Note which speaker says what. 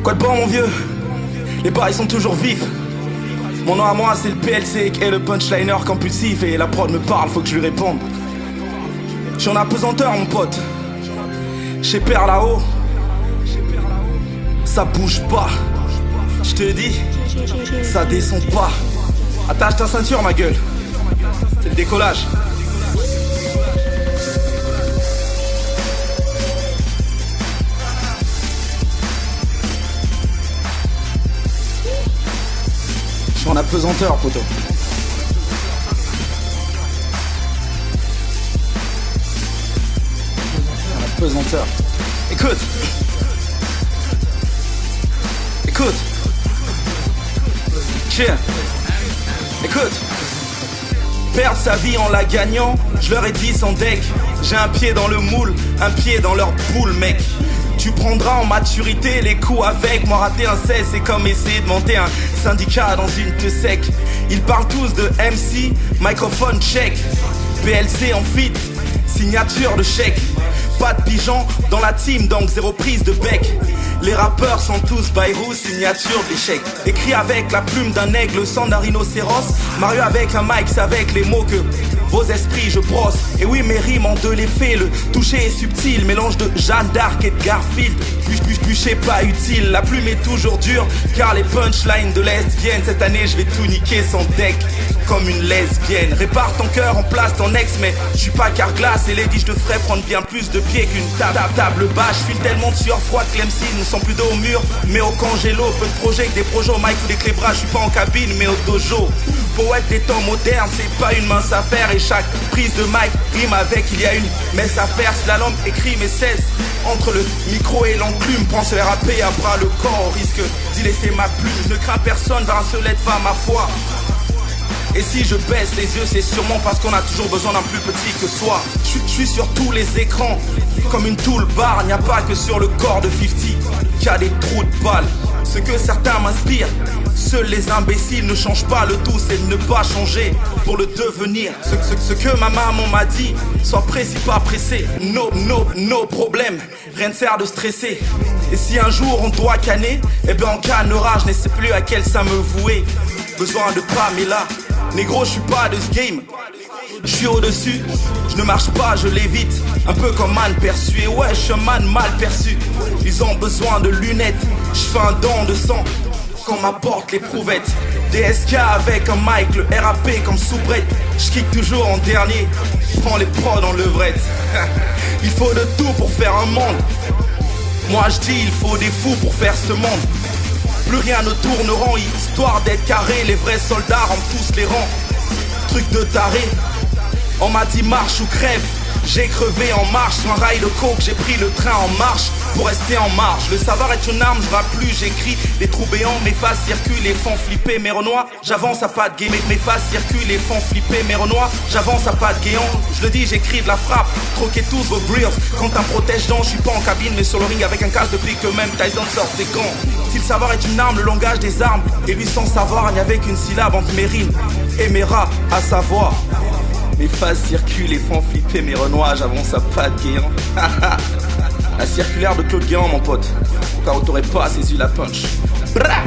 Speaker 1: Quoi de bon mon vieux? Les bars ils sont toujours vifs. Mon nom à moi c'est le PLC et le punchliner compulsif. Et la prod me parle, faut que je lui réponde. J'suis en apesanteur mon pote. Chez Père là-haut, ça bouge pas. J'te dis, ça descend pas. Attache ta ceinture ma gueule. C'est le décollage. Je suis en apesanteur, poteau. En apesanteur. Écoute. Écoute. Tiens. Écoute. Perdre sa vie en la gagnant, je leur ai dit sans deck. J'ai un pied dans le moule, un pied dans leur boule, mec. Tu prendras en maturité les coups avec. Moi rater un 16 c'est comme essayer de monter un syndicat dans une te sec. Ils parlent tous de MC, microphone check. PLC en fit, signature de chèque. Pas de pigeon dans la team donc zéro prise de bec. Les rappeurs sont tous Bayrou, signature d'échec. Écrit avec la plume d'un aigle, le sang d'un rhinocéros. Mario avec un mic, c'est avec les mots que vos esprits je brosse. Et oui mes rimes ont de l'effet, le toucher est subtil. Mélange de Jeanne d'Arc et de Garfield. Bûcher pas utile, la plume est toujours dure. Car les punchlines de l'Est viennent. Cette année je vais tout niquer sans deck comme une lesbienne. Répare ton cœur, en place ton ex. Mais je suis pas carglass et Lady je te ferai prendre bien plus de pieds qu'une table basse. Je file tellement de sueur froide que l'MC ne sent plus dos au mur mais au congélo. Peu de projets que des projets au mic ou des clés bras. Je suis pas en cabine mais au dojo. Poète des temps modernes, c'est pas une mince affaire. Et chaque prise de mic rime avec il y a une messe à faire. Slalom écrit mes 16 entre le micro et l'enclume. Prends ce RAP à bras le corps, au risque d'y laisser ma plume. Je ne crains personne, vers un seul être va ma foi. Et si je baisse les yeux, c'est sûrement parce qu'on a toujours besoin d'un plus petit que soi. Je suis sur tous les écrans, comme une toolbar. N'y a pas que sur le corps de 50 qu'il y a des trous de balles. Ce que certains m'inspirent, seuls les imbéciles ne changent pas. Le tout c'est de ne pas changer pour le devenir. Ce que ma maman m'a dit, sois précis pas pressé. No problème, rien ne sert de stresser. Et si un jour on doit canner, eh ben on cannera. Je ne sais plus à quel sein me vouer. Besoin de Pamela. Négro, je suis pas de ce game. Je suis au-dessus, je ne marche pas, je l'évite. Un peu comme man perçu. Et ouais, je suis un man mal perçu. Ils ont besoin de lunettes. Je fais un don de sang qu'on m'apporte les prouvettes. DSK avec un mic, le RAP comme soubrette. Je kick toujours en dernier, je prends les prods en levrette. Il faut de tout pour faire un monde. Moi je dis il faut des fous pour faire ce monde. Plus rien ne tourne rond, histoire d'être carré. Les vrais soldats rendent tous les rangs. Truc de taré, on m'a dit marche ou crève. J'ai crevé en marche, sur un rail de coke, j'ai pris le train en marche pour rester en marche. Le savoir est une arme, je rappe plus, j'écris des trous béants, mes faces circulent et font flipper mes renois. J'avance à pas de game, mes faces circulent et font flipper mes renois. J'avance à pas de guéant, je le dis, j'écris de la frappe. Troquez tous vos grills, quand un protège-dents, je suis pas en cabine mais sur le ring avec un casque depuis que même Tyson sort ses gants. Si le savoir est une arme, le langage des armes, et lui sans savoir, il n'y avait qu'une syllabe entre mes rimes et mes rats, à savoir. Mes phases circulent et font flipper mes renois, j'avance à pas de guéant. La circulaire de Claude Guéant mon pote, au cas où t'aurais pas saisi la punch. Bra